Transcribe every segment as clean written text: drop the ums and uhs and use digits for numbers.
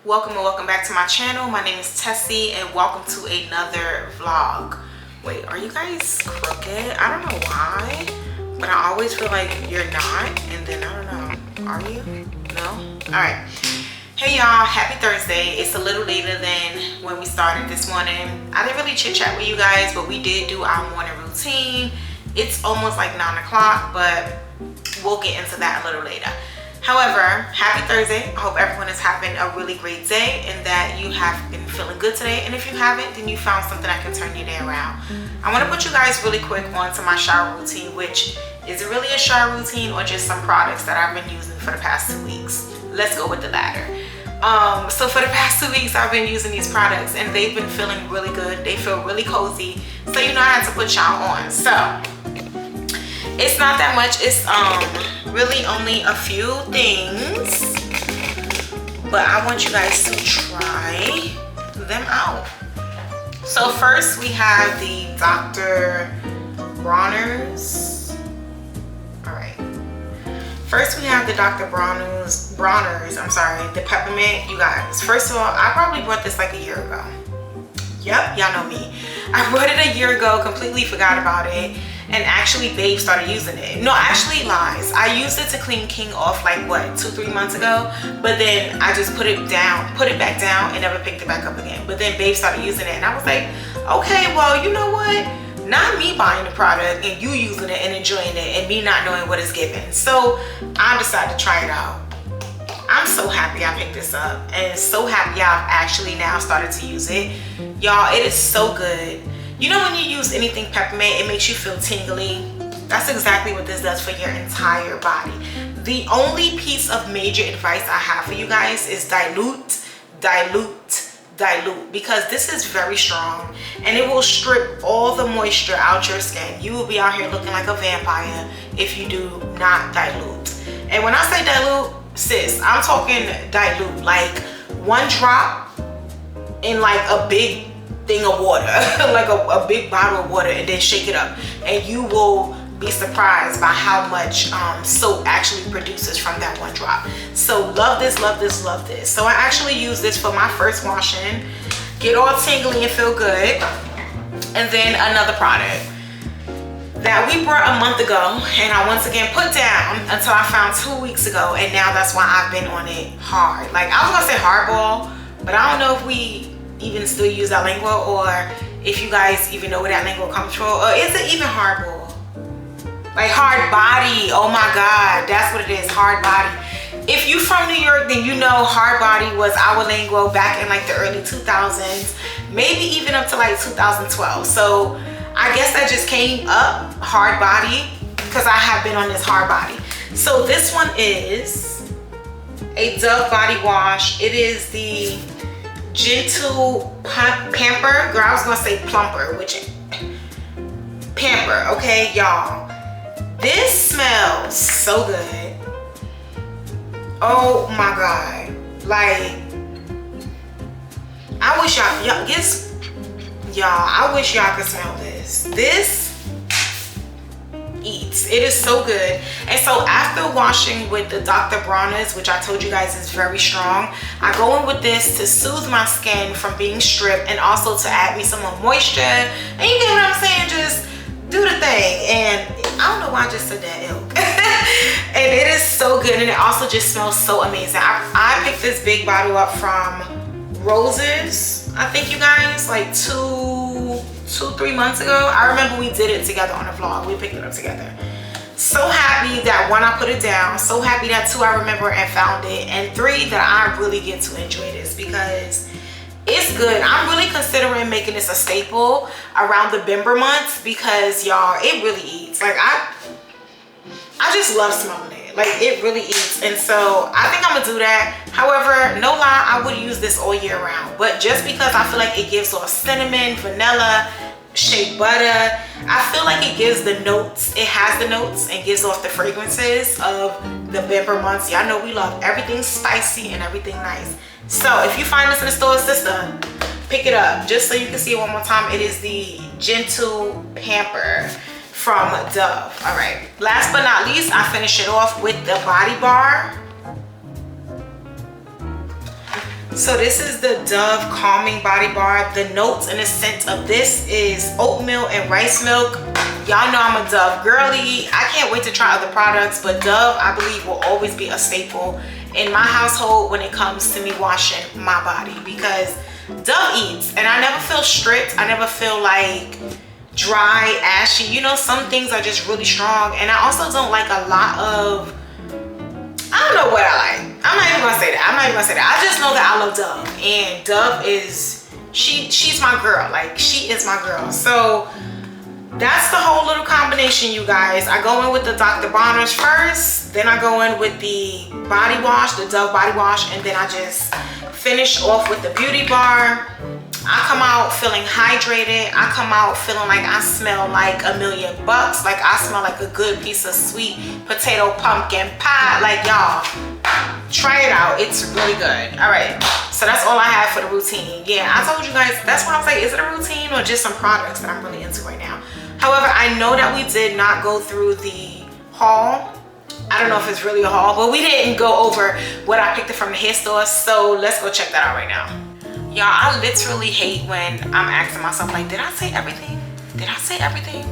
Welcome and welcome back to my channel. My name is Tessie and welcome to another vlog. Wait, are you guys crooked? I don't know why, but I always feel like you're not, and then I don't know, are you? No? Alright. Hey y'all, happy Thursday. It's a little later than when we started this morning. I didn't really chit chat with you guys, but we did do our morning routine. It's almost like 9 o'clock, but we'll get into that a little later. However, happy Thursday. I hope everyone is having a really great day and that you have been feeling good today. And if you haven't, then you found something that can turn your day around. I want to put you guys really quick onto my shower routine, which is it really a shower routine or just some products that I've been using for the past 2 weeks? Let's go with the latter. So for the past 2 weeks, I've been using these products and they've been feeling really good. They feel really cozy. So you know I had to put y'all on. So it's not that much. It's really only a few things, but I want you guys to try them out. So first we have the Dr. Bronner's. All right. First we have the Dr. Bronner's, the peppermint. You guys, first of all, I probably bought this like a year ago. Yep, y'all know me. I bought it a year ago, completely forgot about it. And actually Babe started using it. No, actually lies. I used it to clean King off like what, 2-3 months ago. But then I just put it back down and never picked it back up again. But then Babe started using it and I was like, okay, well, you know what? Not me buying the product and you using it and enjoying it and me not knowing what it's giving. So I decided to try it out. I'm so happy I picked this up and so happy I've actually now started to use it. Y'all, it is so good. You know when you use anything peppermint, it makes you feel tingly. That's exactly what this does for your entire body. The only piece of major advice I have for you guys is dilute, dilute, dilute, because this is very strong and it will strip all the moisture out your skin. You will be out here looking like a vampire if you do not dilute. And when I say dilute, sis, I'm talking dilute, like 1 drop in like a big thing of water, like a big bottle of water, and then shake it up, and you will be surprised by how much soap actually produces from that one drop. So love this, love this, love this. So I actually use this for my first washing, get all tingly and feel good. And then another product that we brought a month ago, and I once again put down until I found 2 weeks ago, and now that's why I've been on it hard. Like, I was gonna say hardball, but I don't know if we even still use that lingo, or if you guys even know where that lingo comes from, or is it even hardball? Like hard body, oh my God, that's what it is, hard body. If you from New York, then you know hard body was our lingo back in like the early 2000s, maybe even up to like 2012. So I guess that just came up, hard body, because I have been on this hard body. So this one is a Dove body wash. It is the Gentle Pamper. Girl, I was gonna say plumper, which pamper, okay, y'all. This smells so good. Oh my God. Like, I wish y'all guess, y'all, I wish y'all could smell this. This eats. It is so good. And so after washing with the Dr. Bronner's, which I told you guys is very strong, I go in with this to soothe my skin from being stripped, and also to add me some more moisture. And you get what I'm saying? Just do the thing. And I don't know why I just said that, ilk. And it is so good, and it also just smells so amazing. I picked this big bottle up from Roses, I think, you guys, like two, 3 months ago. I remember we did it together on a vlog. We picked it up together. So happy that 1, I put it down. So happy that 2, I remember and found it. And 3, that I really get to enjoy this because it's good. I'm really considering making this a staple around the Bimber months because, y'all, it really eats. Like, I just love smelling it. Like, it really eats. And so I think I'm gonna do that. However, no lie, I would use this all year round. But just because I feel like it gives off cinnamon, vanilla, shea butter, I feel like it gives the notes. It has the notes and gives off the fragrances of the Bimber months. Y'all know we love everything spicy and everything nice. So if you find this in the store, sister, pick it up. Just so you can see it one more time, it is the Gentle Pamper from Dove. All right, last but not least, I finish it off with the Body Bar. So this is the Dove Calming Body Bar. The notes and the scent of this is oatmeal and rice milk. Y'all know I'm a Dove girly. I can't wait to try other products, but Dove, I believe, will always be a staple in my household when it comes to me washing my body, because Dove eats, and I never feel stripped. I never feel like dry, ashy. You know, some things are just really strong, and I also don't like a lot of, I don't know what I like. I'm not even gonna say that. I'm not even gonna say that. I just know that I love Dove, and Dove is, she's my girl. Like, she is my girl. So that's the whole little combination, you guys. I go in with the Dr. Bronner's first, then I go in with the body wash, the Dove body wash, and then I just finish off with the Beauty Bar. I come out feeling hydrated. I come out feeling like I smell like $1,000,000. Like, I smell like a good piece of sweet potato pumpkin pie. Like, y'all, try it out. It's really good. All right, so that's all I have for the routine. Yeah, I told you guys, that's why I was like, is it a routine or just some products that I'm really into right now? However, I know that we did not go through the haul. I don't know if it's really a haul, but we didn't go over what I picked up from the hair store. So let's go check that out right now. Y'all, I literally hate when I'm asking myself, like, did I say everything? Did I say everything?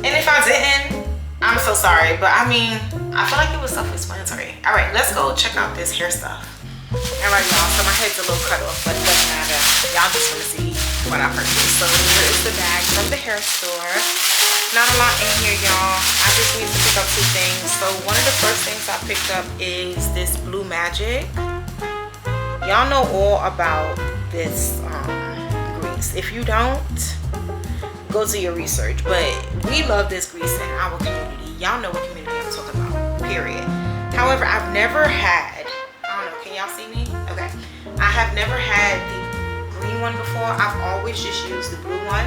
And if I didn't, I'm so sorry. But I mean, I feel like it was self-explanatory. All right, let's go check out this hair stuff. All right, y'all, so my head's a little cut off, but it doesn't matter. Y'all just want to see what I purchased. So here is the bag from the hair store. Not a lot in here, y'all. I just need to pick up 2 things. So one of the first things I picked up is this Blue Magic. Y'all know all about this grease. If you don't, go do your research. But we love this grease in our community. Y'all know what community I'm talking about, period. However, I've never had, I don't know, can y'all see me? Okay. I have never had the green one before. I've always just used the blue one.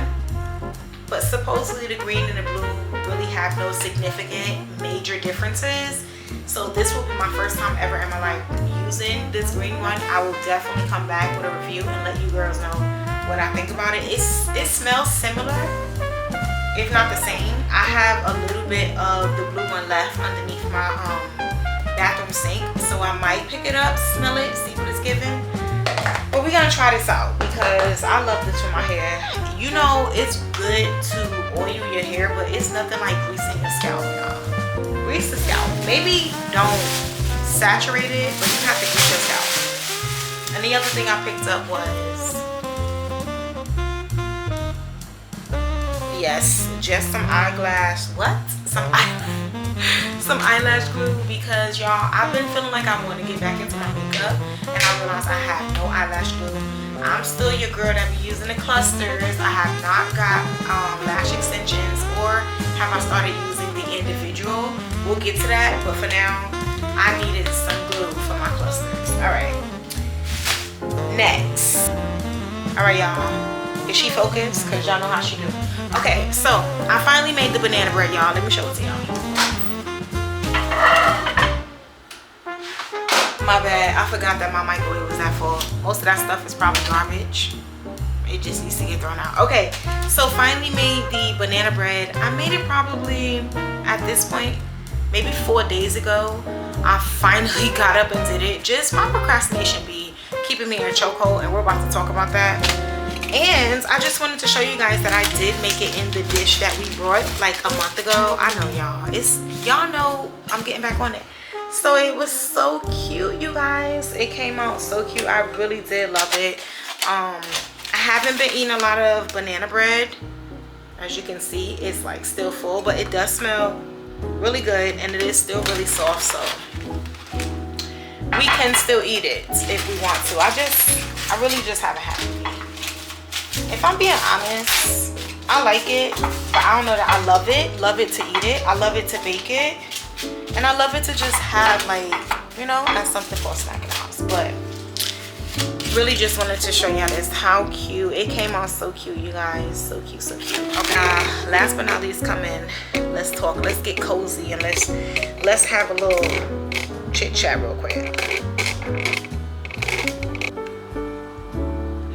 But supposedly the green and the blue really have no significant major differences. So this will be my first time ever in my life using this green one. I will definitely come back with a review and let you girls know what I think about it. It smells similar, if not the same. I have a little bit of the blue one left underneath my bathroom sink, so I might pick it up, smell it, see what it's giving. But we're gonna try this out because I love this for my hair. You know, it's good to oil your hair, but it's nothing like greasing your scalp, y'all. Grease the scalp. Maybe don't saturate it, but you have to grease your scalp. And the other thing I picked up was, yes, just some eyelash, some eyelash glue, because y'all, I've been feeling like I want to get back into my makeup, and I realized I have no eyelash glue. I'm still your girl that be using the clusters. I have not got lash extensions, or have I started using the individual. We'll get to that, but for now, I needed some glue for my clusters. All right, next. All right, y'all. Is she focused? Because y'all know how she do. Okay, so I finally made the banana bread, y'all. Let me show it to y'all. My bad, I forgot that my microwave was that full. Most of that stuff is probably garbage. It just needs to get thrown out. Okay, so finally made the banana bread. I made it probably, at this point, maybe 4 days ago. I finally got up and did it. Just my procrastination be keeping me in a chokehold, and we're about to talk about that. And I just wanted to show you guys that I did make it in the dish that we brought like a month ago. I know y'all, y'all know I'm getting back on it. So it was so cute, you guys. It came out so cute. I really did love it. I haven't been eating a lot of banana bread. As you can see, it's like still full, but it does smell really good, and it is still really soft, so we can still eat it if we want to. I really just haven't had it. If I'm being honest, I like it, but I don't know that I love it. Love it to eat it. I love it to bake it. And I love it to just have, like, you know, as something for a snack in the house. But really just wanted to show y'all this, how cute. It came out so cute, you guys. So cute, so cute. Okay, last but not least, come in. Let's talk. Let's get cozy, and let's have a little chit chat real quick.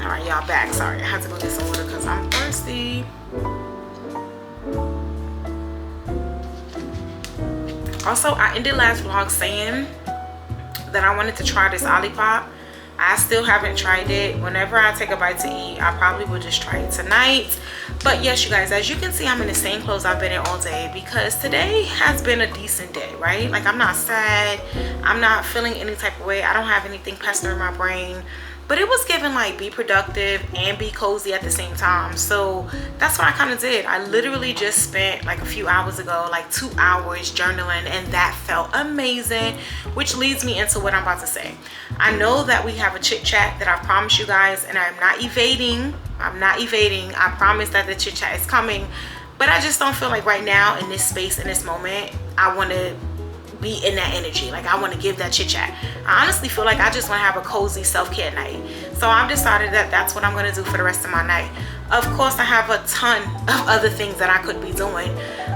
All right, y'all, back. Sorry, I had to go get some water because I'm thirsty. Also, I ended last vlog saying that I wanted to try this Olipop. I still haven't tried it. Whenever I take a bite to eat, I probably will just try it tonight. But yes, you guys, as you can see, I'm in the same clothes I've been in all day because today has been a decent day, right? Like, I'm not sad. I'm not feeling any type of way. I don't have anything pestering my brain. But it was given like be productive and be cozy at the same time. So that's what I kind of did. I literally just spent like a few hours ago, like 2 hours journaling, and that felt amazing, which leads me into what I'm about to say. I know that we have a chit chat that I promised you guys, and I'm not evading. I promise that the chit chat is coming, but I just don't feel like right now in this space, in this moment, I want to be in that energy. Like, I want to give that chit chat. I honestly feel like I just want to have a cozy self-care night. So I've decided that that's what I'm going to do for the rest of my night. Of course, I have a ton of other things that I could be doing,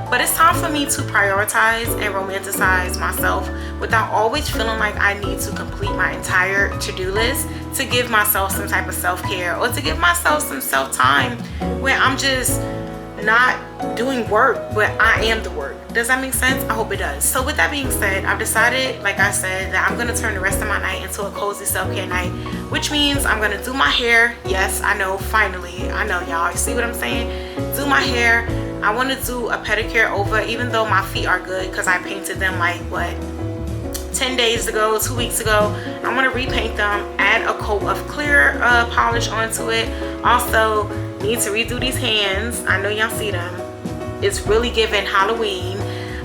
but it's time for me to prioritize and romanticize myself without always feeling like I need to complete my entire to-do list to give myself some type of self-care, or to give myself some self-time where I'm just not doing work, but I am the work. Does that make sense? I hope it does. So with that being said, I've decided, like I said, that I'm gonna turn the rest of my night into a cozy self-care night, which means I'm gonna do my hair. Yes, I know, finally. I know, y'all. You see what I'm saying? Do my hair. I want to do a pedicure over, even though my feet are good because I painted them like, what, 10 days ago, 2 weeks ago. I want to repaint them, add a coat of clear polish onto it. Also, need to redo these hands. I know y'all see them. It's really giving Halloween.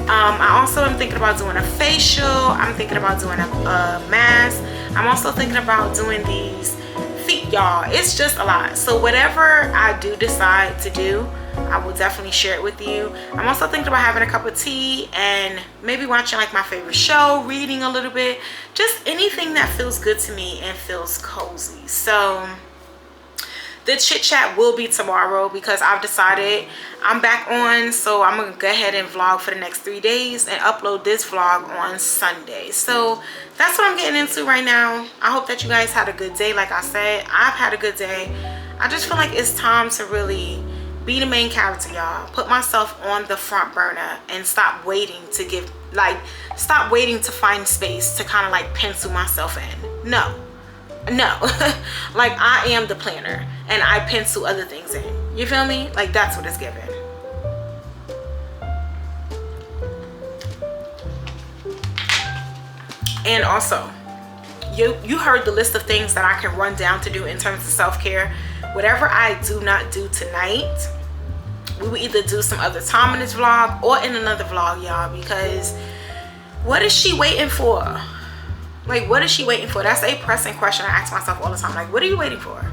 I also am thinking about doing a facial. I'm thinking about doing a mask. I'm also thinking about doing these feet, y'all. It's just a lot. So whatever I do decide to do, I will definitely share it with you. I'm also thinking about having a cup of tea and maybe watching like my favorite show, reading a little bit, just anything that feels good to me and feels cozy. So the chit chat will be tomorrow because I've decided I'm back on, so I'm gonna go ahead and vlog for the next 3 days and upload this vlog on Sunday. So that's what I'm getting into right now. I hope that you guys had a good day. Like I said, I've had a good day. I just feel like it's time to really be the main character, y'all. Put myself on the front burner and stop waiting to give, like, stop waiting to find space to kind of like pencil myself in. No. Like, I am the planner and I pencil other things in. You feel me? Like, that's what it's given. And also, you heard the list of things that I can run down to do in terms of self-care. Whatever I do not do tonight, we will either do some other time in this vlog or in another vlog, y'all, because what is she waiting for? Like, what is she waiting for? That's a pressing question I ask myself all the time. Like, what are you waiting for?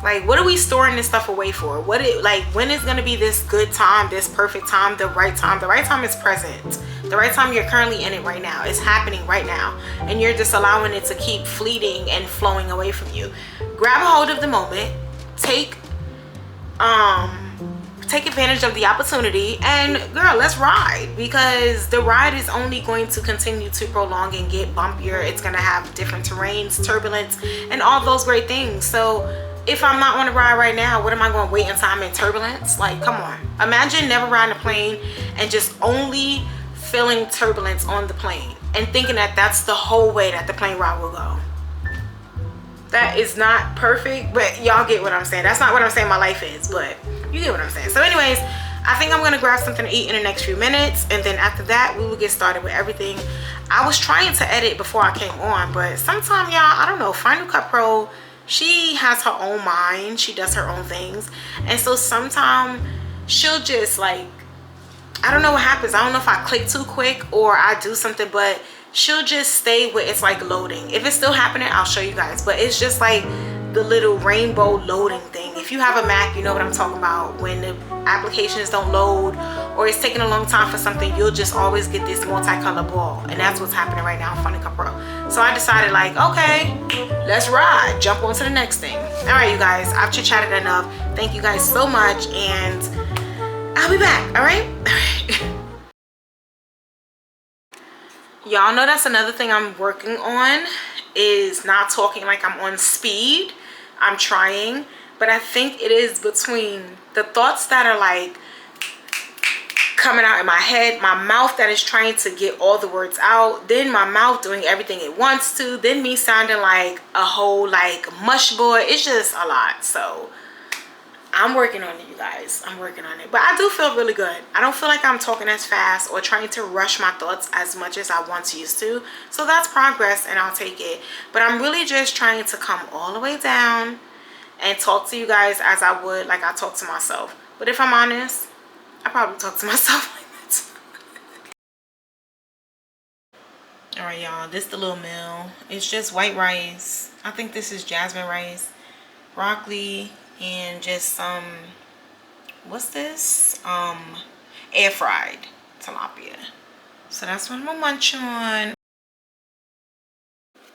Like, what are we storing this stuff away for? Like, when is gonna be this good time, this perfect time, the right time? The right time is present. The right time, you're currently in it right now. It's happening right now. And you're just allowing it to keep fleeting and flowing away from you. Grab a hold of the moment. Take advantage of the opportunity, and girl, let's ride, because the ride is only going to continue to prolong and get bumpier. It's going to have different terrains, turbulence, and all those great things. So if I'm not on the ride right now, what am I going to wait until I'm in turbulence? Like, come on. Imagine never riding a plane and just only feeling turbulence on the plane and thinking that that's the whole way that the plane ride will go. That is not perfect, but y'all get what I'm saying. That's not what I'm saying my life is, but you get what I'm saying. So anyways, I think I'm gonna grab something to eat in the next few minutes, and then after that we will get started with everything. I was trying to edit before I came on, but sometime, y'all, I don't know, Final Cut Pro, she has her own mind, she does her own things, and so sometimes she'll just, like, I don't know what happens. I don't know if I click too quick or I do something, but she'll just stay with, it's like loading. If it's still happening, I'll show you guys, but it's just like the little rainbow loading thing. If you have a Mac, you know what I'm talking about. When the applications don't load or it's taking a long time for something, you'll just always get this multicolor ball, and that's what's happening right now in Final Cut Pro. So I decided, like, okay, let's ride, jump on to the next thing. All right, you guys, I've chit-chatted enough. Thank you guys so much, and I'll be back. All right. Y'all know that's another thing I'm working on, is not talking like I'm on speed. I'm trying, but I think it is between the thoughts that are like coming out in my head, my mouth that is trying to get all the words out, then my mouth doing everything it wants to, then me sounding like a whole like mush boy. It's just a lot. So I'm working on it, you guys. I'm working on it. But I do feel really good. I don't feel like I'm talking as fast or trying to rush my thoughts as much as I once used to. So that's progress, and I'll take it. But I'm really just trying to come all the way down and talk to you guys as I would like I talk to myself. But if I'm honest, I probably talk to myself like that. All right, y'all. This is the little meal. It's just white rice. I think this is jasmine rice, broccoli, and just some, what's this, air fried tilapia. So that's what I'm gonna munch on.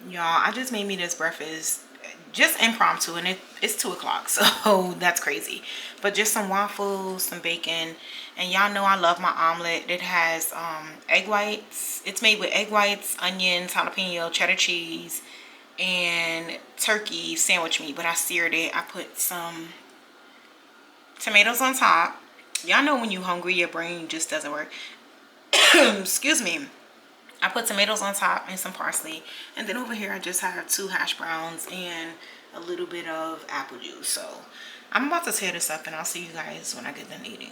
Y'all, I just made me this breakfast just impromptu, and it's 2 o'clock, so that's crazy. But just some waffles, some bacon, and y'all know I love my omelet. It has egg whites. It's made with egg whites, onions, jalapeno, cheddar cheese, and turkey sandwich meat, but I seared it. I put some tomatoes on top. Y'all know when you're hungry, your brain just doesn't work. Excuse me. I put tomatoes on top and some parsley, and then over here I just have 2 hash browns and a little bit of apple juice. So I'm about to tear this up, and I'll see you guys when I get done eating.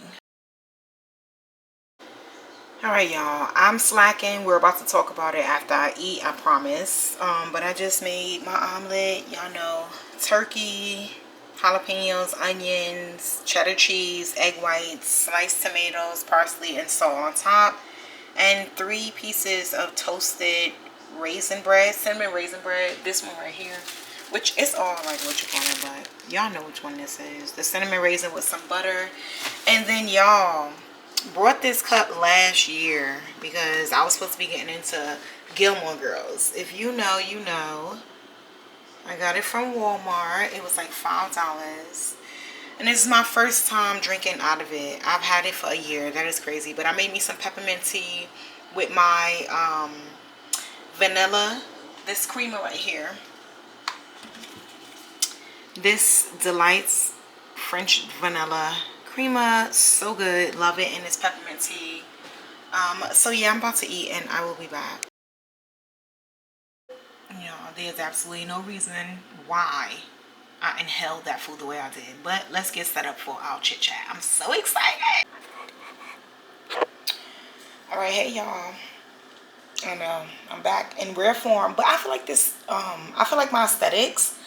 All right, y'all, I'm slacking. We're about to talk about it after I eat, I promise. But I just made my omelet. Y'all know, turkey, jalapenos, onions, cheddar cheese, egg whites, sliced tomatoes, parsley, and salt on top, and 3 pieces of toasted raisin bread, cinnamon raisin bread. This one right here, which is all like what you call it, but y'all know which one this is. The cinnamon raisin with some butter. And then y'all, brought this cup last year because I was supposed to be getting into Gilmore Girls. If you know, you know. I got it from Walmart. It was like $5. And this is my first time drinking out of it. I've had it for a year. That is crazy. But I made me some peppermint tea with my vanilla. This creamer right here. This Delights French Vanilla Crema, so good, love it, and it's peppermint tea. So yeah, I'm about to eat and I will be back. You know, there's absolutely no reason why I inhaled that food the way I did, but let's get set up for our chit chat. I'm so excited. All right, hey y'all. I know I'm back in rare form, but I feel like this. I feel like my aesthetics.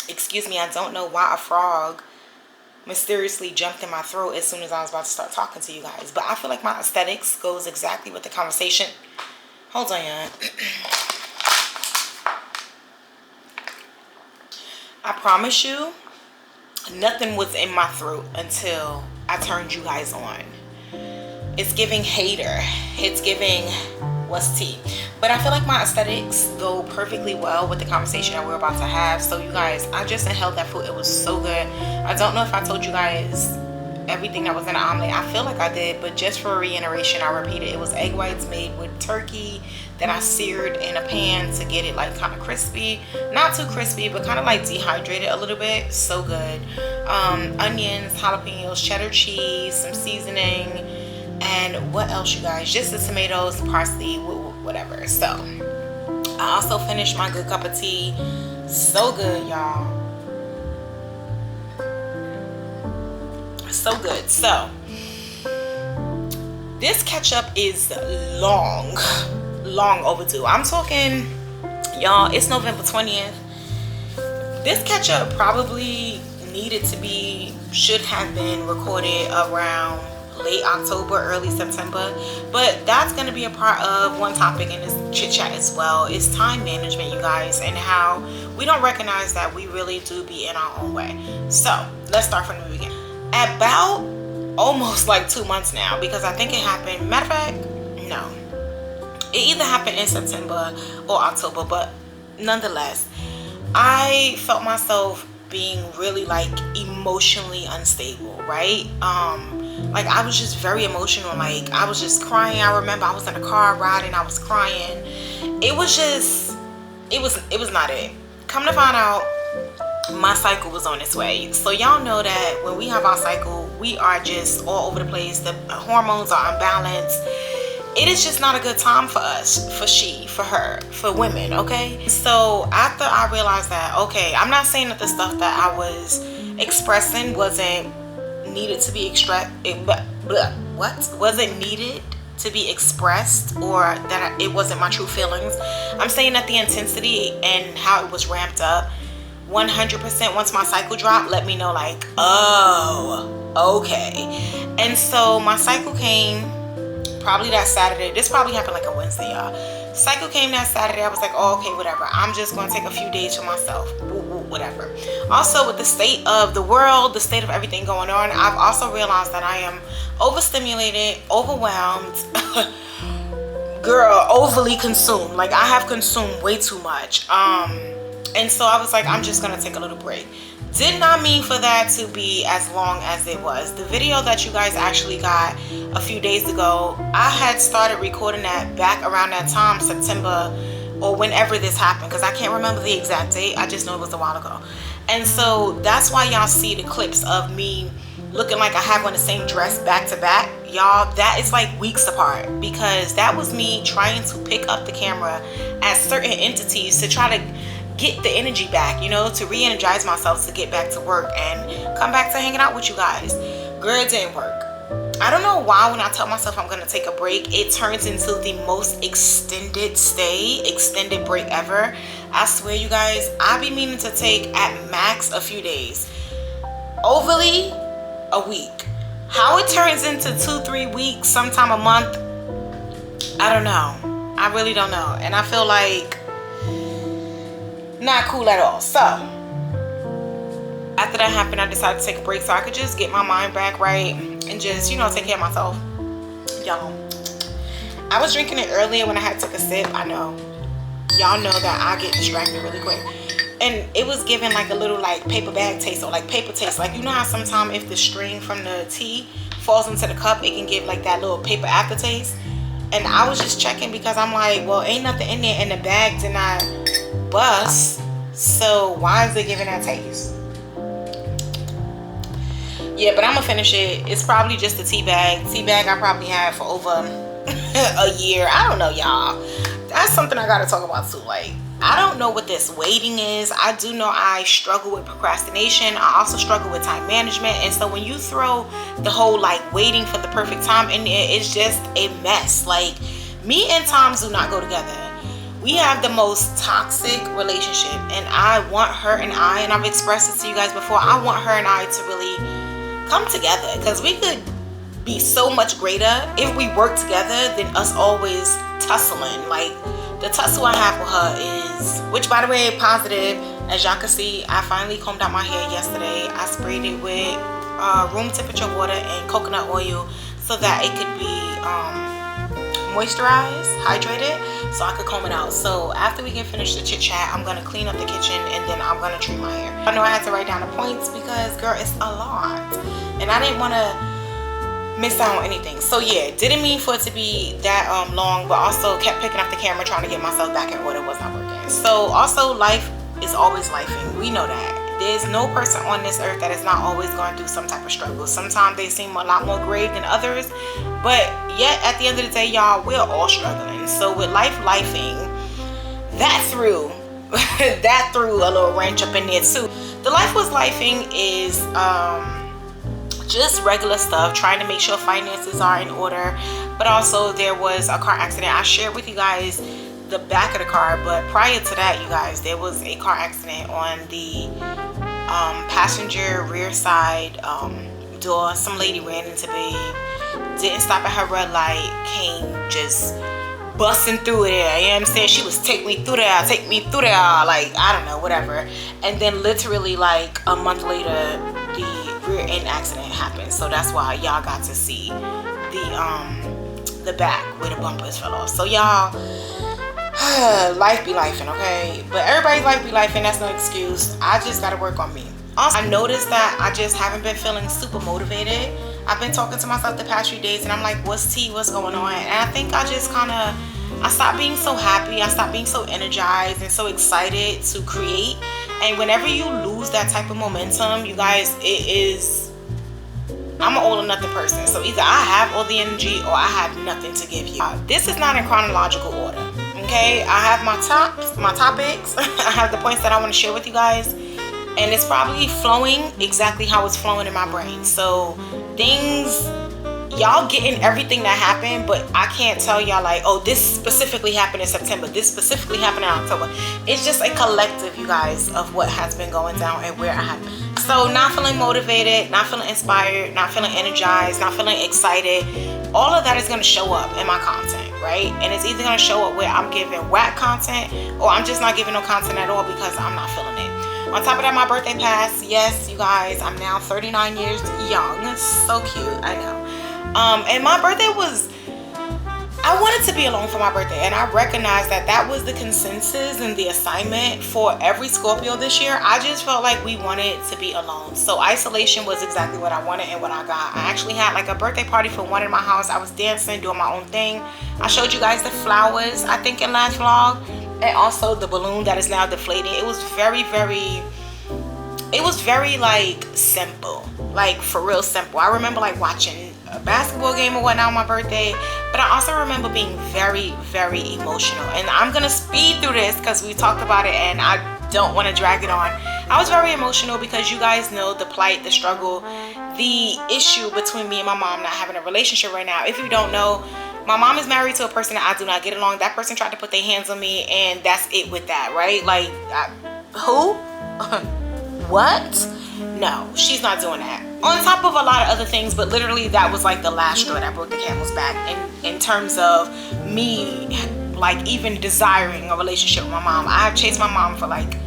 Excuse me. I don't know why a frog mysteriously jumped in my throat as soon as I was about to start talking to you guys, but I feel like my aesthetics goes exactly with the conversation. Hold on, y'all. I promise you, nothing was in my throat until I turned you guys on. It's giving hater. It's giving what's tea. But I feel like my aesthetics go perfectly well with the conversation that we're about to have. So you guys, I just inhaled that food. It was so good. I don't know if I told you guys everything that was in the omelet. I feel like I did, but just for reiteration, I repeat it. It was egg whites made with turkey that I seared in a pan to get it like kind of crispy. Not too crispy, but kind of like dehydrated a little bit. So good. Onions, jalapenos, cheddar cheese, some seasoning, and what else, you guys? Just the tomatoes, parsley, whatever. So I also finished my good cup of tea. So good, y'all. So good. So this ketchup is long overdue. I'm talking, y'all, it's November 20th. This ketchup probably should have been recorded around late October, early September, but that's going to be a part of one topic in this chit chat as well. Is time management, you guys, and how we don't recognize that we really do be in our own way. So let's start from the beginning. About almost like 2 months now, because I think it happened, matter of fact, no, it either happened in September or October, but nonetheless, I felt myself being really like emotionally unstable, right? Like I was just very emotional. Like I was just crying. I remember I was in a car riding, I was crying. It was not it. Come to find out, my cycle was on its way. So y'all know that when we have our cycle, we are just all over the place. The hormones are unbalanced. It is just not a good time for us, for her, for women, okay? So after I realized that, okay, I'm not saying that the stuff that I was expressing wasn't needed to be wasn't needed to be expressed, or that it wasn't my true feelings. I'm saying that the intensity and how it was ramped up 100% once my cycle dropped let me know, like, oh, okay. And so my cycle came probably that Saturday. This probably happened like a Wednesday, y'all. Cycle came that Saturday. I was like, oh, okay, whatever. I'm just going to take a few days for myself. Whatever. Also, with the state of the world, the state of everything going on, I've also realized that I am overstimulated, overwhelmed, girl, overly consumed. Like I have consumed way too much. And so I was like, I'm just going to take a little break. Did not mean for that to be as long as it was. The video that you guys actually got a few days ago, I had started recording that back around that time, September, or whenever this happened, because I can't remember the exact date. I just know it was a while ago. And so that's why y'all see the clips of me looking like I have on the same dress back to back. Y'all, that is like weeks apart, because that was me trying to pick up the camera at certain entities to try to get the energy back, you know, to re-energize myself to get back to work and come back to hanging out with you guys. Girl, it didn't work. I don't know why when I tell myself I'm gonna take a break, it turns into the most extended break ever. I swear, you guys, I be meaning to take at max a few days, overly a week. How it turns into 2-3 weeks, sometime a month, I don't know. I really don't know. And I feel like not cool at all. So after that happened, I decided to take a break so I could just get my mind back right and just, you know, take care of myself. Y'all, I was drinking it earlier when I had took a sip. I know y'all know that I get distracted really quick, and it was giving like a little like paper bag taste, or like paper taste. Like, you know how sometimes if the string from the tea falls into the cup, it can give like that little paper aftertaste. And I was just checking because I'm like, well, ain't nothing in there, and the bag did not bust. So why is it giving that taste? Yeah, but I'm gonna finish it. It's probably just a tea bag. Tea bag I probably had for over a year. I don't know, y'all. That's something I gotta talk about too. Like, I don't know what this waiting is. I do know I struggle with procrastination. I also struggle with time management. And so when you throw the whole like waiting for the perfect time in there, it's just a mess. Like, me and Tom do not go together. We have the most toxic relationship, and I want her and I've expressed this to you guys before, I want her and I to really come together, because we could be so much greater if we work together than us always tussling. Like, the tussle I have with her is, which by the way, positive, as y'all can see, I finally combed out my hair yesterday. I sprayed it with room temperature water and coconut oil so that it could be moisturized, hydrated, so I could comb it out. So after we get finished the chit chat, I'm gonna clean up the kitchen and then I'm gonna treat my hair. I know I had to write down the points because, girl, it's a lot and I didn't want to miss out on anything. So yeah, didn't mean for it to be that long, but also kept picking up the camera trying to get myself back in order. Was not working. So also, life is always lifing. We know that. There's no person on this earth that is not always going through some type of struggle. Sometimes they seem a lot more grave than others, but yet at the end of the day, y'all, we're all struggling. So with life lifing, that threw a little wrench up in there too. The life was lifing is just regular stuff, trying to make sure finances are in order, but also there was a car accident. I shared with you guys the back of the car, but prior to that, you guys, there was a car accident on the passenger rear side door. Some lady ran into me, didn't stop at her red light, came just busting through it there. You know what I'm saying? She was take me through there, like, I don't know, whatever. And then literally like a month later, the rear end accident happened. So that's why y'all got to see the back where the bumpers fell off. So y'all, life be lifing, okay? But everybody's life be lifing, that's no excuse. I just gotta work on me. Also, I noticed that I just haven't been feeling super motivated. I've been talking to myself the past few days and I'm like, what's tea, what's going on? And I think I just I stopped being so happy, I stopped being so energized and so excited to create. And whenever you lose that type of momentum, you guys, I'm an all or nothing person. So either I have all the energy or I have nothing to give you. This is not in chronological order, okay? I have my topics, I have the points that I want to share with you guys, and it's probably flowing exactly how it's flowing in my brain. So things, y'all getting everything that happened, but I can't tell y'all like, oh, this specifically happened in September, this specifically happened in October. It's just a collective, you guys, of what has been going down and where I have been. So not feeling motivated, not feeling inspired, not feeling energized, not feeling excited, all of that is going to show up in my content, right? And it's either going to show up where I'm giving whack content or I'm just not giving no content at all because I'm not feeling it. On top of that, my birthday passed. Yes, you guys, I'm now 39 years young. So cute, I know. And my birthday was, I wanted to be alone for my birthday, and I recognized that that was the consensus and the assignment for every Scorpio this year. I just felt like we wanted to be alone. So isolation was exactly what I wanted and what I got. I actually had like a birthday party for one in my house. I was dancing, doing my own thing. I showed you guys the flowers, I think, in last vlog, and also the balloon that is now deflating. It was very like simple, like for real simple. I remember like watching a basketball game or whatnot on my birthday, but I also remember being very emotional. And I'm gonna speed through this because we talked about it and I don't want to drag it on. I was very emotional because you guys know the plight, the struggle, the issue between me and my mom not having a relationship right now. If you don't know, my mom is married to a person that I do not get along. That person tried to put their hands on me and that's it with that, right? Like, who? What? No, she's not doing that. On top of a lot of other things, but literally that was like the last straw that broke the camel's back in terms of me like even desiring a relationship with my mom. I have chased my mom for like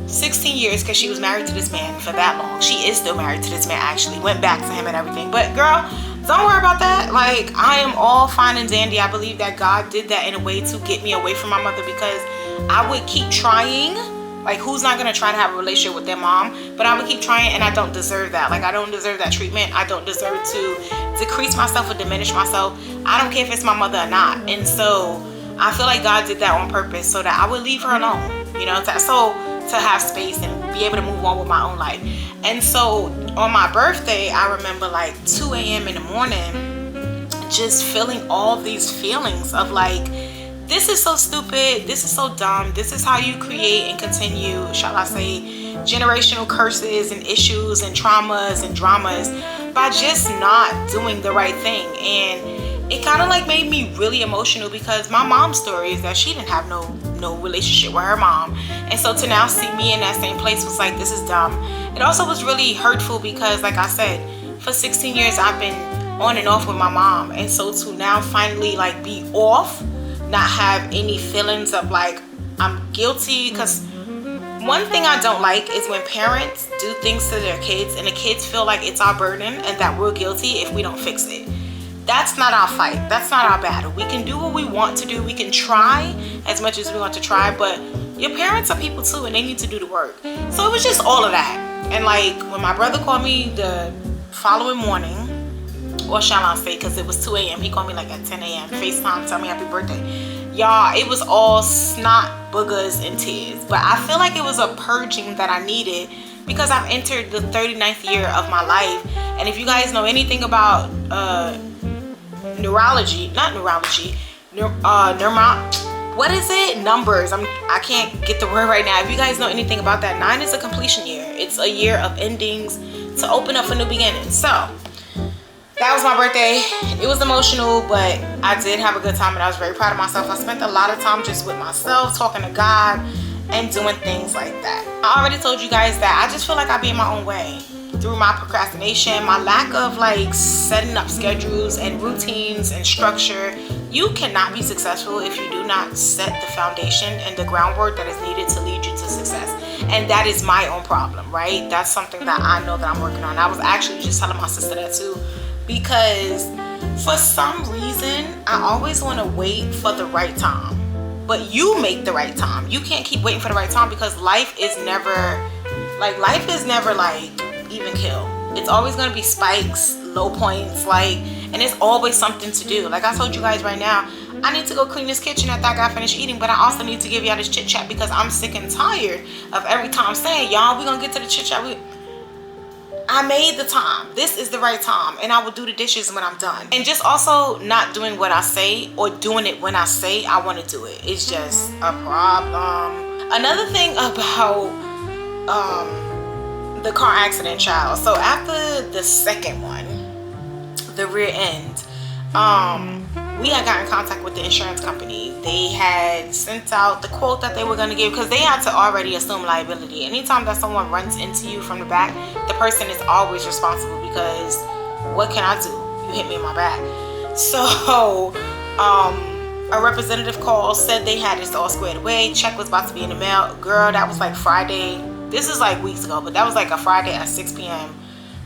16 years because she was married to this man for that long. She is still married to this man, actually. Went back to him and everything. But girl, don't worry about that. Like, I am all fine and dandy. I believe that God did that in a way to get me away from my mother because I would keep trying. Like, who's not gonna try to have a relationship with their mom? But I would keep trying, and I don't deserve that. Like, I don't deserve that treatment. I don't deserve to decrease myself or diminish myself. I don't care if it's my mother or not. And so I feel like God did that on purpose so that I would leave her alone. You know, so to have space and be able to move on with my own life. And so on my birthday, I remember like 2 a.m. in the morning, just feeling all these feelings of like, this is so stupid, this is so dumb, this is how you create and continue, shall I say, generational curses and issues and traumas and dramas by just not doing the right thing. And it kind of like made me really emotional, because my mom's story is that she didn't have no relationship with her mom, and so to now see me in that same place was like, this is dumb. It also was really hurtful because, like I said, for 16 years I've been on and off with my mom, and so to now finally like be off, not have any feelings of like I'm guilty. Because one thing I don't like is when parents do things to their kids and the kids feel like it's our burden and that we're guilty if we don't fix it. That's not our fight. That's not our battle. We can do what we want to do. We can try as much as we want to try, but your parents are people too, and they need to do the work. So it was just all of that. And like when my brother called me the following morning, or shall I say, because it was 2 a.m. He called me like at 10 a.m. FaceTime, tell me happy birthday. Y'all, it was all snot, boogers, and tears. But I feel like it was a purging that I needed, because I've entered the 39th year of my life. And if you guys know anything about what is it? Numbers. I can't get the word right now. If you guys know anything about that, 9 is a completion year. It's a year of endings to open up for new beginnings. So that was my birthday. It was emotional, but I did have a good time and I was very proud of myself. I spent a lot of time just with myself, talking to God and doing things like that. I already told you guys that I just feel like I be in my own way through my procrastination, my lack of like setting up schedules and routines and structure. You cannot be successful if you do not set the foundation and the groundwork that is needed to lead you to success. And that is my own problem, right? That's something that I know that I'm working on. I was actually just telling my sister that too, because for some reason I always want to wait for the right time. But you make the right time. You can't keep waiting for the right time, because life is never like even kill. It's always going to be spikes, low points, like, and it's always something to do. Like I told you guys right now, I need to go clean this kitchen after I got finished eating, but I also need to give y'all this chit chat, because I'm sick and tired of every time saying, y'all, we're gonna get to the chit chat. I made the time. This is the right time, and I will do the dishes when I'm done. And just also not doing what I say, or doing it when I say I want to do it. It's just a problem. Another thing about the car accident, child. So after the second one, the rear end, we had got in contact with the insurance company. They had sent out the quote that they were going to give, because they had to already assume liability. Anytime that someone runs into you from the back, the person is always responsible, because what can I do? You hit me in my back. So a representative called, said they had this all squared away. Check was about to be in the mail. Girl, that was like Friday. This is like weeks ago, but that was like a Friday at 6 p.m.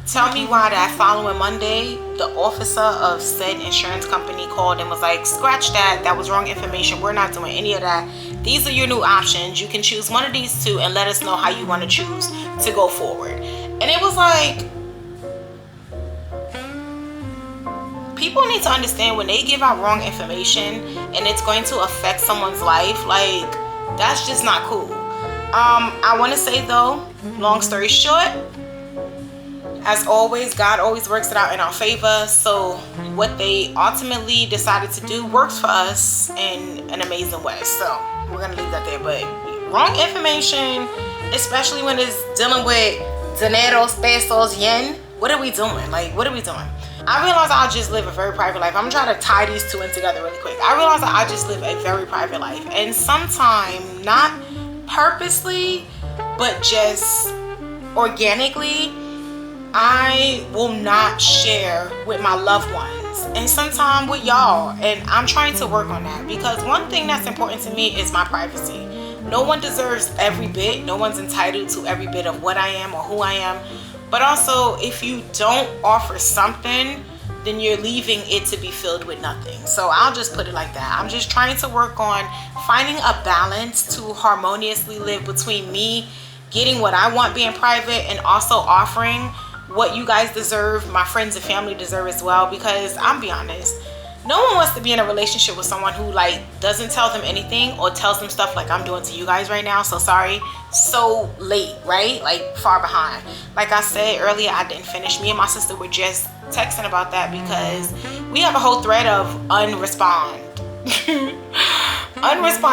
Tell me why that following Monday, the officer of said insurance company called and was like, scratch that, that was wrong information, we're not doing any of that. These are your new options. You can choose one of these two and let us know how you want to choose to go forward. And it was like, people need to understand, when they give out wrong information and it's going to affect someone's life, like, that's just not cool. I want to say though, long story short, as always, God always works it out in our favor. So what they ultimately decided to do works for us in an amazing way. So we're going to leave that there. But wrong information, especially when it's dealing with dineros, pesos, yen, what are we doing? Like, what are we doing? I realized I just live a very private life. I'm trying to tie these two in together really quick. I realized that I just live a very private life. And sometimes, not purposely, but just organically, I will not share with my loved ones, and sometimes with y'all, and I'm trying to work on that, because one thing that's important to me is my privacy. No one deserves every bit. No one's entitled to every bit of what I am or who I am. But also, if you don't offer something, then you're leaving it to be filled with nothing. So I'll just put it like that. I'm just trying to work on finding a balance to harmoniously live between me getting what I want being private, and also offering what you guys deserve, my friends and family deserve as well. Because I'm be honest, No one wants to be in a relationship with someone who like doesn't tell them anything or tells them stuff like I'm doing to you guys right now. So sorry, so late, right? Like far behind. Like I said earlier, I didn't finish. Me and my sister were just texting about that because we have a whole thread of unrespond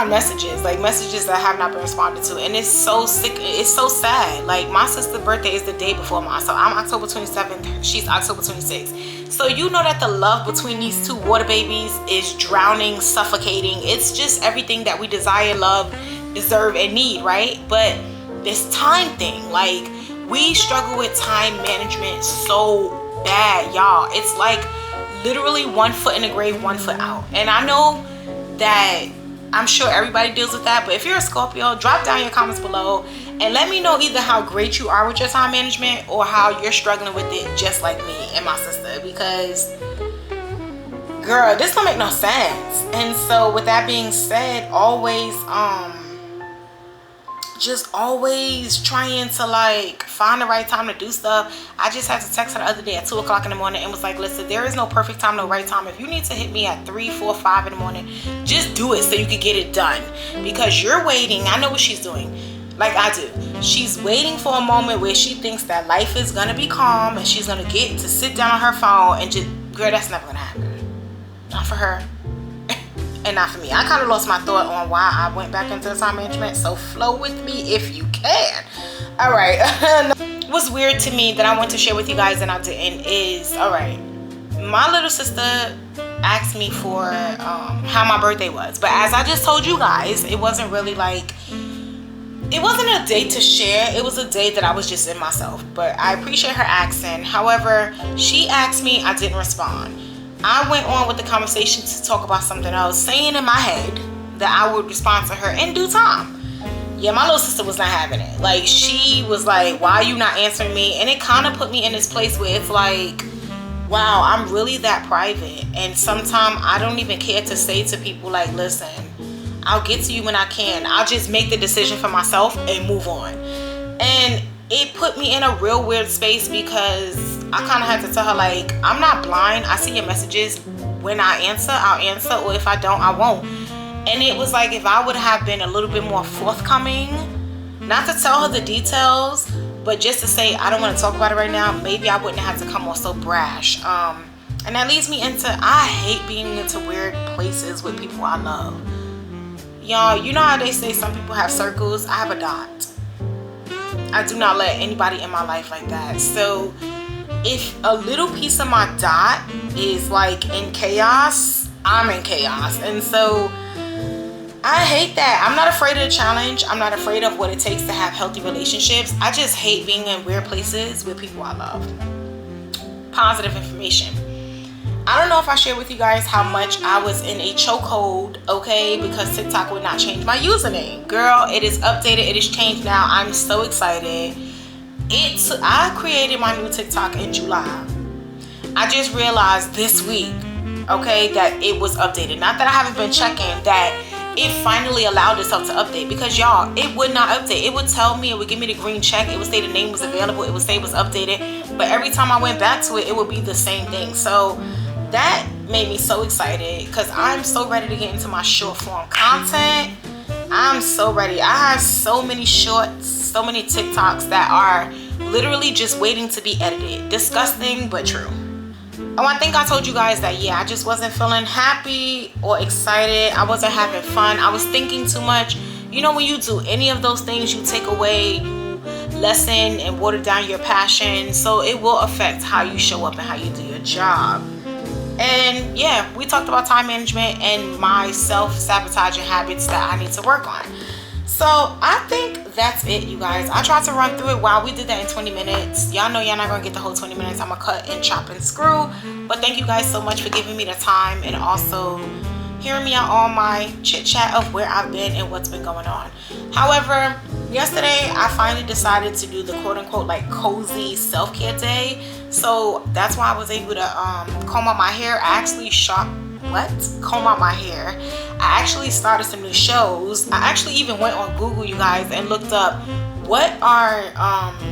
messages, like messages that have not been responded to, and it's so sick. It's so sad. Like my sister's birthday is the day before mine, so I'm October 27th, she's October 26th. So you know that the love between these two water babies is drowning, suffocating. It's just everything that we desire, love, deserve, and need, right? But this time thing, like we struggle with time management so bad, y'all. It's like literally 1 foot in the grave, 1 foot out. And I know that I'm sure everybody deals with that, but if you're a Scorpio, drop down your comments below and let me know either how great you are with your time management or how you're struggling with it just like me and my sister, because girl, this don't make no sense. And so with that being said, always just always trying to like find the right time to do stuff. I just had to text her the other day at 2 o'clock in the morning and was like, listen, there is no perfect time, no right time. If you need to hit me at 3, 4, 5 in the morning, just do it so you can get it done, because you're waiting. I know what she's doing, like I do. She's waiting for a moment where she thinks that life is gonna be calm and she's gonna get to sit down on her phone and just, girl, that's never gonna happen. Not for her. And not for me. I kind of lost my thought on why I went back into the time management, so flow with me if you can. All right. What's weird to me that I want to share with you guys and I didn't is, all right, my little sister asked me for how my birthday was, but as I just told you guys, it wasn't really like, it wasn't a day to share. It was a day that I was just in myself. But I appreciate her asking. However, she asked me, I didn't respond. I went on with the conversation to talk about something else, saying in my head that I would respond to her in due time. Yeah, my little sister was not having it. Like, she was like, why are you not answering me? And it kind of put me in this place where it's like, wow, I'm really that private. And sometimes I don't even care to say to people like, listen, I'll get to you when I can. I'll just make the decision for myself and move on. And it put me in a real weird space because I kind of had to tell her, like, I'm not blind. I see your messages. When I answer, I'll answer, or if I don't, I won't. And it was like, if I would have been a little bit more forthcoming, not to tell her the details, but just to say, I don't want to talk about it right now, maybe I wouldn't have to come off so brash. And that leads me into, I hate being into weird places with people I love. Y'all, you know how they say some people have circles? I have a dot. I do not let anybody in my life like that. So if a little piece of my dot is like in chaos, I'm in chaos. And so I hate that. I'm not afraid of the challenge. I'm not afraid of what it takes to have healthy relationships. I just hate being in weird places with people I love. Positive information. I don't know if I shared with you guys how much I was in a chokehold, okay, because TikTok would not change my username. Girl, it is updated. It is changed now. I'm so excited. I created my new TikTok in July. I just realized this week, okay, that it was updated. Not that I haven't been checking, that it finally allowed itself to update, because y'all, it would not update. It would tell me, it would give me the green check, it would say the name was available, it would say it was updated, but every time I went back to it, it would be the same thing. So that made me so excited because I'm so ready to get into my short form content. I'm so ready. I have so many shorts, so many TikToks that are literally just waiting to be edited. Disgusting, but true. Oh, I think I told you guys that, yeah, I just wasn't feeling happy or excited. I wasn't having fun. I was thinking too much. You know, when you do any of those things, you take away, you lessen and water down your passion. So it will affect how you show up and how you do your job. And yeah, we talked about time management and my self-sabotaging habits that I need to work on. So I think that's it, you guys. I tried to run through it. Wow, we did that in 20 minutes. Y'all know y'all not gonna get the whole 20 minutes. I'm gonna cut and chop and screw. But thank you guys so much for giving me the time and also hearing me out on my chit chat of where I've been and what's been going on. However, yesterday I finally decided to do the quote unquote like cozy self-care day. So that's why I was able to comb out my hair. I actually comb out my hair. I actually started some new shows. I actually even went on Google, you guys, and looked up what are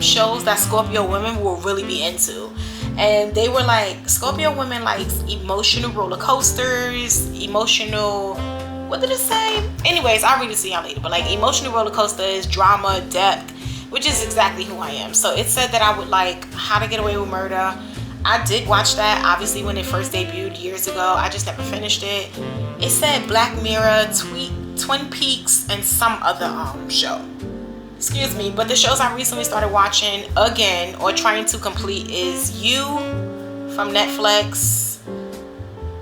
shows that Scorpio women will really be into. and they were like, Scorpio women likes emotional roller coasters, emotional, what did it say? Anyways, I'll read it to y'all later. But like emotional roller coasters, drama, depth, which is exactly who I am. So it said that I would like How to Get Away with Murder. I did watch that, obviously, when it first debuted years ago. I just never finished it. It said Black Mirror, Twin Peaks, and some other show. Excuse me. But the shows I recently started watching again or trying to complete is You from Netflix.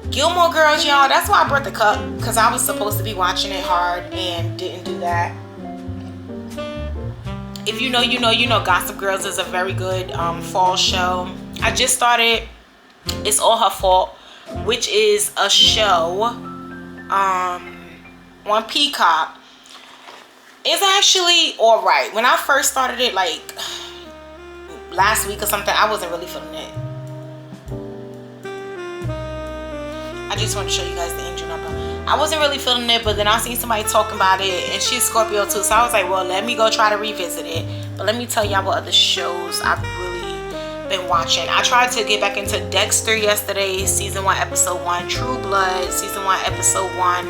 Gilmore Girls, y'all. That's why I brought the cup, because I was supposed to be watching it hard and didn't do that. If you know, you know, you know. Gossip Girls is a very good fall show. I just started It's All Her Fault, which is a show on Peacock. It's actually all right. When I first started it, like last week or something, I wasn't really feeling it. I just want to show you guys the angel number. I wasn't really feeling it, but then I seen somebody talking about it, and she's Scorpio too, so I was like, well, let me go try to revisit it. But let me tell y'all what other shows I've really been watching. I tried to get back into Dexter yesterday, season 1, episode 1. True Blood, season 1, episode 1.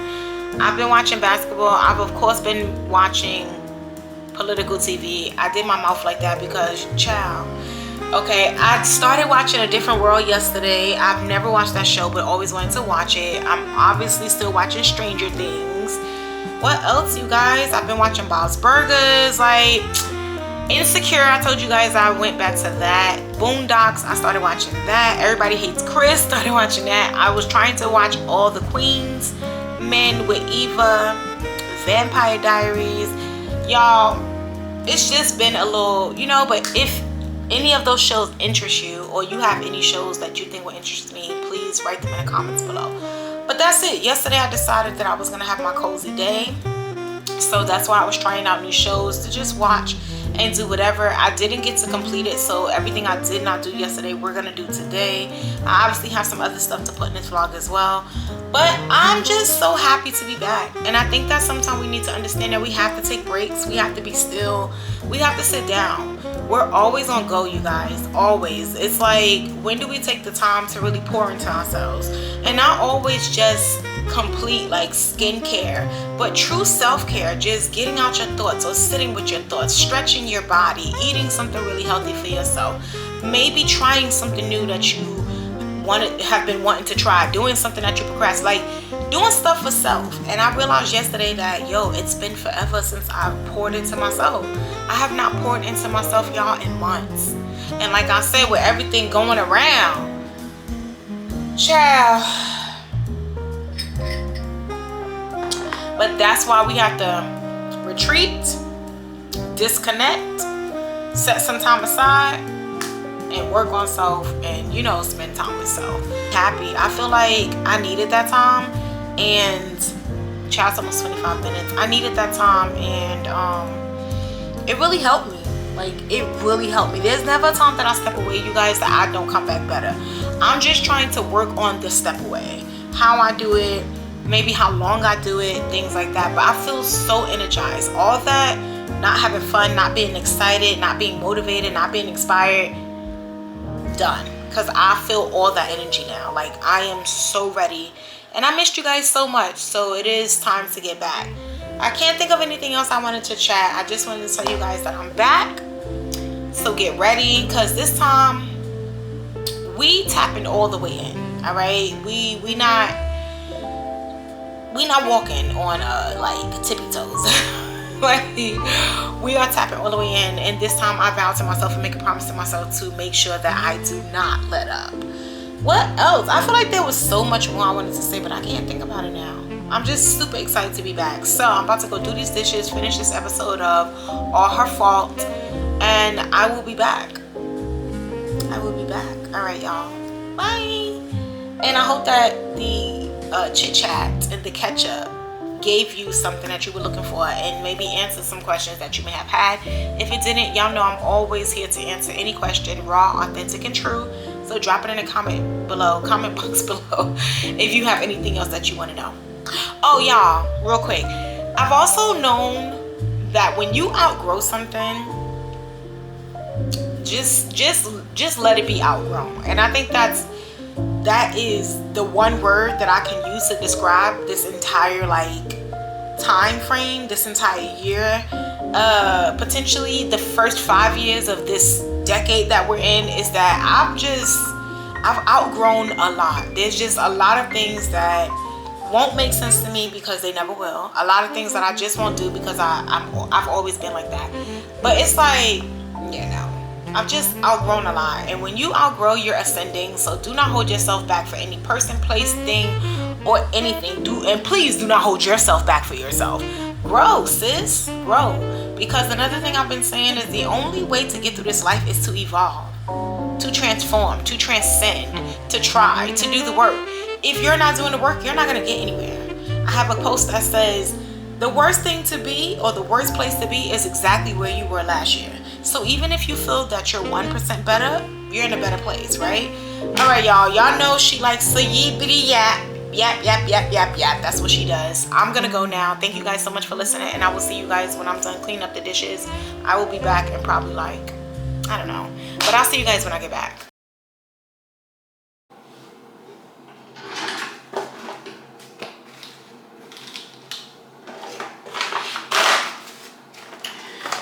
I've been watching basketball. I've of course been watching political TV. I did my mouth like that because, child. Okay, I started watching A Different World yesterday. I've never watched that show, but always wanted to watch it. I'm obviously still watching Stranger Things. What else, you guys? I've been watching Bob's Burgers, like Insecure. I told you guys I went back to that. Boondocks, I started watching that. Everybody Hates Chris, started watching that. I was trying to watch All the Queens Men with Eva, Vampire Diaries. Y'all, it's just been a little, you know, but if any of those shows interest you, or you have any shows that you think will interest me, please write them in the comments below. But that's it. Yesterday I decided that I was gonna have my cozy day, so that's why I was trying out new shows to just watch and do whatever. I didn't get to complete it, so everything I did not do yesterday we're gonna do today. I obviously have some other stuff to put in this vlog as well, but I'm just so happy to be back. And I think that sometimes we need to understand that we have to take breaks, we have to be still, we have to sit down. We're always on go, you guys, always. It's like, when do we take the time to really pour into ourselves? And not always just complete like skincare, but true self-care, just getting out your thoughts or sitting with your thoughts, stretching your body, eating something really healthy for yourself, maybe trying something new that you have been wanting to try, doing something that you procrastinate, like doing stuff for self. And I realized yesterday that, yo, it's been forever since I've poured into myself. I have not poured into myself, y'all, in months. And like I said, with everything going around, child. But that's why we have to retreat, disconnect, set some time aside, and work on self, and, you know, spend time with self. Happy. I feel like I needed that time, and child's almost 25 minutes. I needed that time, and it really helped me. Like, it really helped me. There's never a time that I step away, you guys, that I don't come back better. I'm just trying to work on the step away, how I do it, maybe how long I do it, things like that. But I feel so energized. All that, not having fun, not being excited, not being motivated, not being inspired, done. Because I feel all that energy now. Like, I am so ready, and I missed you guys so much, so it is time to get back. I can't think of anything else I wanted to chat. I just wanted to tell you guys that I'm back, so get ready, because this time we tapping all the way in. All right, we not walking on like tippy toes. Like, we are tapping all the way in, and this time I vowed to myself and make a promise to myself to make sure that I do not let up. What else? I feel like there was so much more I wanted to say, but I can't think about it now. I'm just super excited to be back. So I'm about to go do these dishes, finish this episode of All Her Fault, and I will be back. I will be back. All right, y'all. Bye. And I hope that the chit chat and the catch up gave you something that you were looking for, and maybe answer some questions that you may have had. If it didn't, y'all know I'm always here to answer any question, raw, authentic, and true. So drop it in the comment box below if you have anything else that you want to know. Oh, y'all, real quick, I've also known that when you outgrow something, just let it be outgrown. And I think that is the one word that I can use to describe this entire like time frame, this entire year, potentially the first 5 years of this decade that we're in, is that I've outgrown a lot. There's just a lot of things that won't make sense to me because they never will. A lot of things that I just won't do because I've always been like that. But it's like, I've just outgrown a lot. And when you outgrow, you're ascending. So do not hold yourself back for any person, place, thing, or anything. And please do not hold yourself back for yourself. Grow, sis, grow. Because another thing I've been saying is the only way to get through this life is to evolve, to transform, to transcend, to try, to do the work. If you're not doing the work, you're not going to get anywhere. I have a post that says, the worst thing to be, or the worst place to be, is exactly where you were last year. So even if you feel that you're 1% better, you're in a better place, right? All right, y'all. Y'all know she likes to yippity yap. Yap, yap, yap, yap, yap. That's what she does. I'm going to go now. Thank you guys so much for listening. And I will see you guys when I'm done cleaning up the dishes. I will be back in probably like, I don't know. But I'll see you guys when I get back.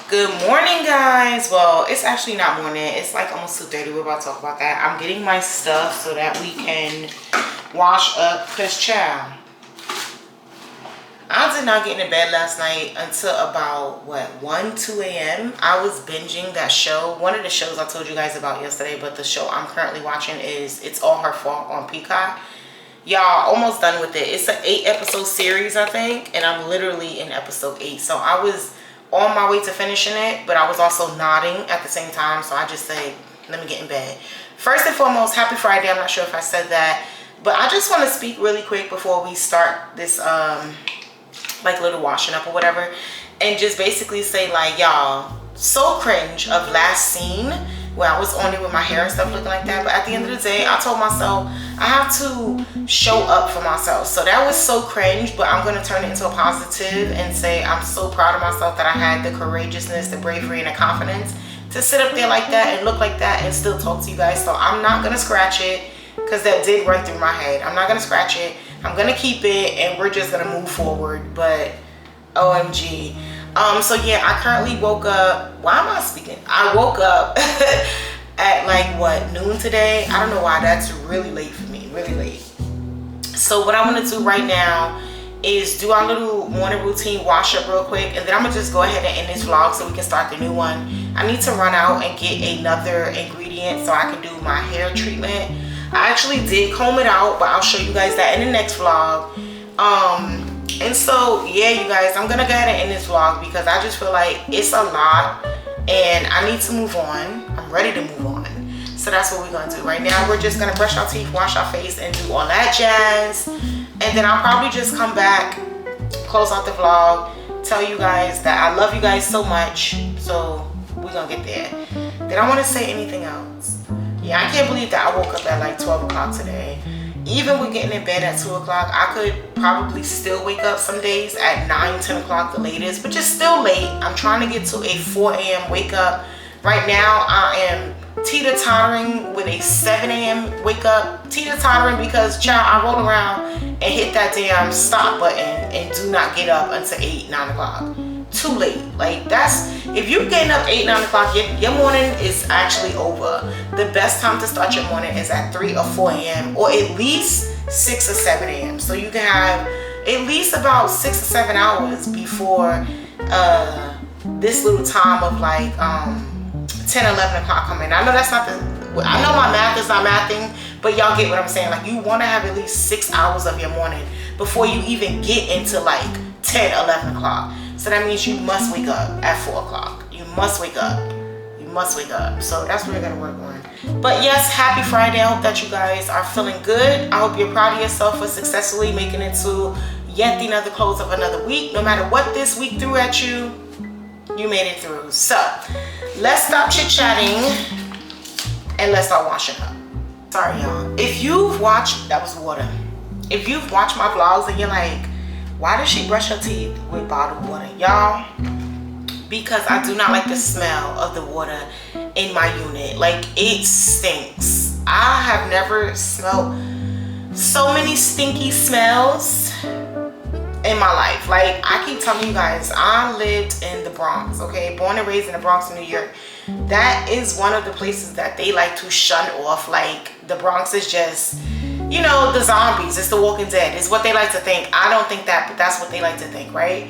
Good morning, guys. Well, it's actually not morning. It's like almost 2:30. We're about to talk about that. I'm getting my stuff so that we can wash up. Cause child, I did not get into bed last night until about what, 2 a.m. I was binging that show. One of the shows I told you guys about yesterday, but the show I'm currently watching is It's All Her Fault on Peacock. Y'all, almost done with it. It's an 8-episode series, I think, and I'm literally in episode 8. So I was on my way to finishing it, but I was also nodding at the same time. So I just say, let me get in bed. First and foremost, happy Friday. I'm not sure if I said that, but I just want to speak really quick before we start this like little washing up or whatever, and just basically say like, y'all, so cringe of last scene where I was on it with my hair and stuff looking like that. But at the end of the day, I told myself I have to show up for myself. So that was so cringe, but I'm going to turn it into a positive and say I'm so proud of myself that I had the courageousness, the bravery, and the confidence to sit up there like that and look like that and still talk to you guys. So I'm not going to scratch it because that did run through my head. I'm not going to scratch it. I'm going to keep it and we're just going to move forward. But OMG. So yeah, I currently woke up. Why am I speaking? I woke up at like what, noon today? I don't know why. That's really late for me, really late. So what I want to do right now is do our little morning routine, wash up real quick, and then I'm gonna just go ahead and end this vlog so we can start the new one. I need to run out and get another ingredient so I can do my hair treatment. I actually did comb it out, but I'll show you guys that in the next vlog. And so yeah, you guys, I'm gonna go ahead and end this vlog because I just feel like it's a lot and I need to move on. I'm ready to move on. So that's what we're gonna do right now. We're just gonna brush our teeth, wash our face, and do all that jazz. And then I'll probably just come back, close out the vlog, tell you guys that I love you guys so much. So we're gonna get there. Did I want to say anything else? Yeah, I can't believe that I woke up at like 12 o'clock today. Even with getting in bed at 2 o'clock, I could probably still wake up some days at 9, 10 o'clock the latest, but just still late. I'm trying to get to a 4 a.m. wake up. Right now, I am teeter-tottering with a 7 a.m. wake up. Teeter-tottering because, child, I roll around and hit that damn stop button and do not get up until 8, 9 o'clock. Too late. Like, that's, if you're getting up 8, 9 o'clock, your morning is actually over. The best time to start your morning is at 3 or 4 a.m. or at least 6 or 7 a.m. So you can have at least about 6 or 7 hours before this little time of like 10, 11 o'clock come in. I know that's not the, I know my math is not mathing, but y'all get what I'm saying. Like, you want to have at least 6 hours of your morning before you even get into like 10, 11 o'clock. So that means you must wake up at 4 o'clock. You must wake up. You must wake up. So that's what we're going to work on. But yes, happy Friday. I hope that you guys are feeling good. I hope you're proud of yourself for successfully making it to yet another close of another week. No matter what this week threw at you, you made it through. So let's stop chit-chatting and let's start washing up. Sorry, y'all. If you've watched, that was water. If you've watched my vlogs and you're like, why does she brush her teeth with bottled water? Y'all, because I do not like the smell of the water in my unit. Like, it stinks. I have never smelled so many stinky smells in my life. Like, I keep telling you guys, I lived in the Bronx, okay? Born and raised in the Bronx, New York. That is one of the places that they like to shun off. Like, the Bronx is just, you know, the zombies. It's the Walking Dead. It's what they like to think. I don't think that, but that's what they like to think, right?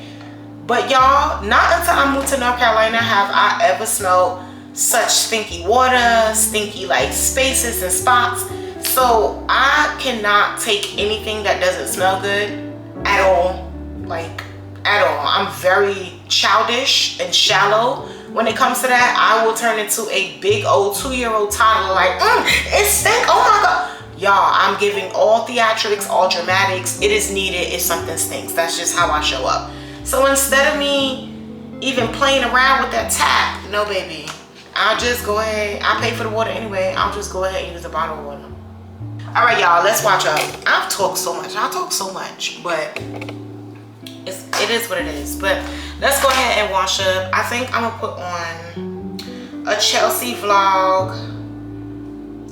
But y'all, not until I moved to North Carolina have I ever smelled such stinky water, stinky like spaces and spots. So I cannot take anything that doesn't smell good at all. Like, at all. I'm very childish and shallow when it comes to that. I will turn into a big old 2-year-old toddler like, it stink, oh my God. Y'all, I'm giving all theatrics, all dramatics. It is needed if something stinks. That's just how I show up. So instead of me even playing around with that tap, no baby, I'll just go ahead. I pay for the water anyway. I'll just go ahead and use the bottle of water. All right, y'all, let's watch up. I've talked so much. I talk so much, but it is what it is. But let's go ahead and wash up. I think I'm gonna put on a Chelsea vlog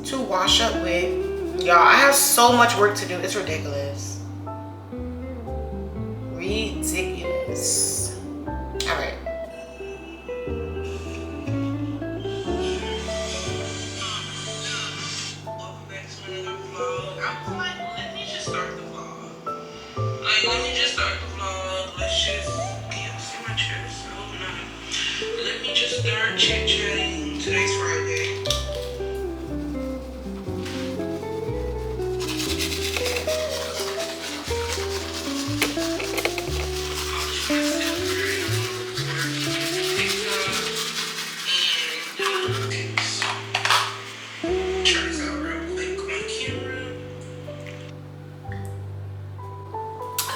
to wash up with. Y'all, I have so much work to do. It's ridiculous. Ridiculous. All right. Let me just start the vlog. Let's just see my chest. Oh no. Let me just start chit-chatting. Today's Friday.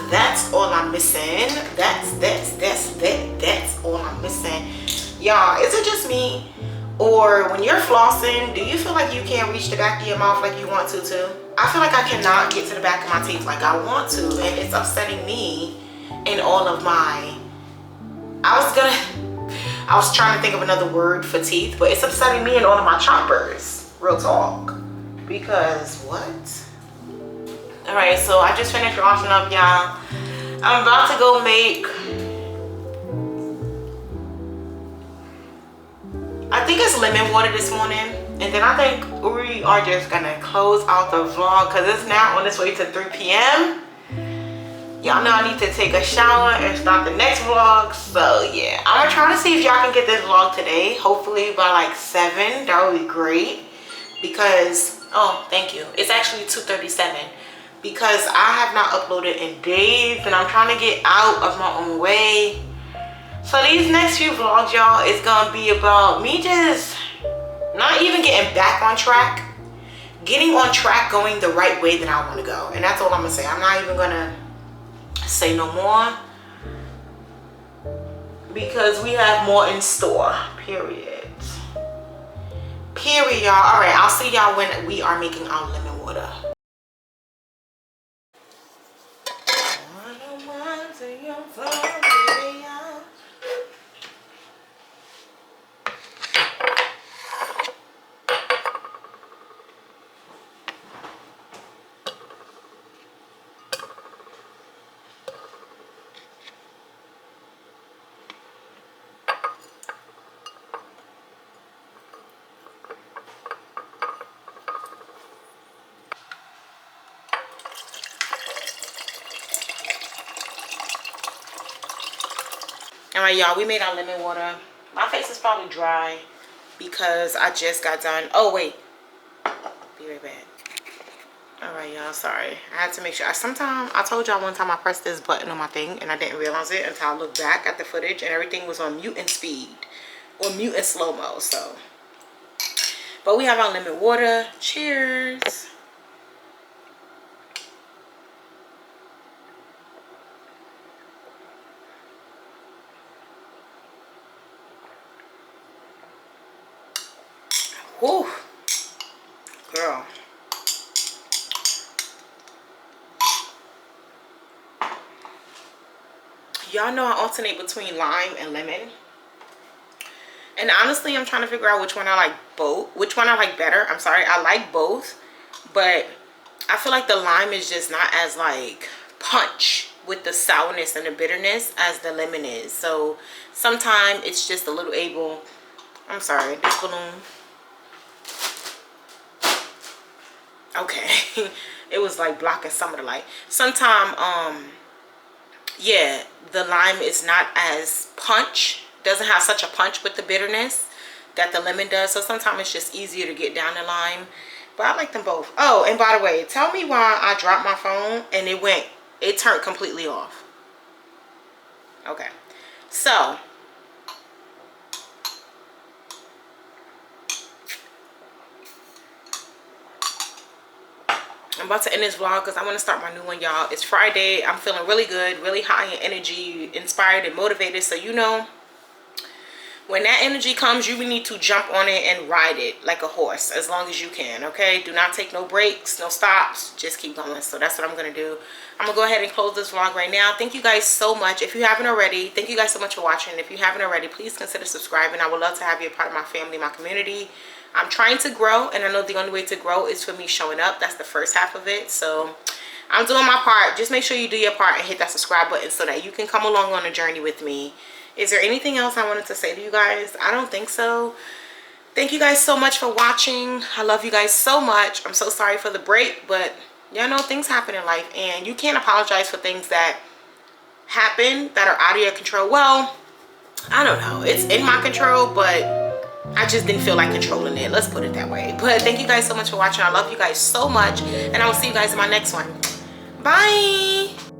That's all I'm missing. That's all I'm missing. Y'all, is it just me? Or when you're flossing, do you feel like you can't reach the back of your mouth like you want to too? I feel like I cannot get to the back of my teeth like I want to, and it's upsetting me in all of my, I was trying to think of another word for teeth, but it's upsetting me in all of my choppers. Real talk. Because what? All right, so I just finished washing up, y'all. I'm about to go make, I think it's lemon water this morning. And then I think we are just gonna close out the vlog because it's now on its way to 3 p.m. Y'all know I need to take a shower and start the next vlog. So yeah, I'm gonna try to see if y'all can get this vlog today. Hopefully by like 7, that would be great. Because, oh, thank you. It's actually 2:37. Because I have not uploaded in days and I'm trying to get out of my own way. So these next few vlogs, y'all, is gonna be about me just not even getting back on track, getting on track, going the right way that I want to go. And that's all I'm gonna say. I'm not even gonna say no more because we have more in store, period. Period, y'all. All right, I'll see y'all when we are making our lemon water. All right, y'all, we made our lemon water. My face is probably dry because I just got done. Oh, wait. Be right back. All right, y'all, sorry. I had to make sure. I told y'all one time I pressed this button on my thing and I didn't realize it until I looked back at the footage and everything was on mute and speed or mute and slow-mo, so. But we have our lemon water. Cheers. Whew. Girl. Y'all know I alternate between lime and lemon. And honestly, I'm trying to figure out which one I like which one I like better. I'm sorry, I like both, but I feel like the lime is just not as like punch with the sourness and the bitterness as the lemon is. So sometimes it's just a little able. I'm sorry, this balloon. Okay, it was like blocking some of the light. Sometimes, yeah, the lime is not as punch. Doesn't have such a punch with the bitterness that the lemon does. So sometimes it's just easier to get down the lime. But I like them both. Oh, and by the way, tell me why I dropped my phone and it turned completely off. Okay, so I'm about to end this vlog because I want to start my new one, y'all. It's Friday. I'm feeling really good, really high in energy, inspired and motivated. So you know, when that energy comes, you need to jump on it and ride it like a horse as long as you can, okay? Do not take no breaks, no stops. Just keep going. So that's what I'm going to do. I'm going to go ahead and close this vlog right now. Thank you guys so much. If you haven't already, thank you guys so much for watching. If you haven't already, please consider subscribing. I would love to have you a part of my family, my community. I'm trying to grow, and I know the only way to grow is for me showing up. That's the first half of it. So I'm doing my part. Just make sure you do your part and hit that subscribe button so that you can come along on a journey with me. Is there anything else I wanted to say to you guys? I don't think so. Thank you guys so much for watching. I love you guys so much. I'm so sorry for the break, but y'all know things happen in life, and you can't apologize for things that happen that are out of your control. Well, I don't know. It's in my control, but I just didn't feel like controlling it. Let's put it that way. But thank you guys so much for watching. I love you guys so much, and I will see you guys in my next one. Bye.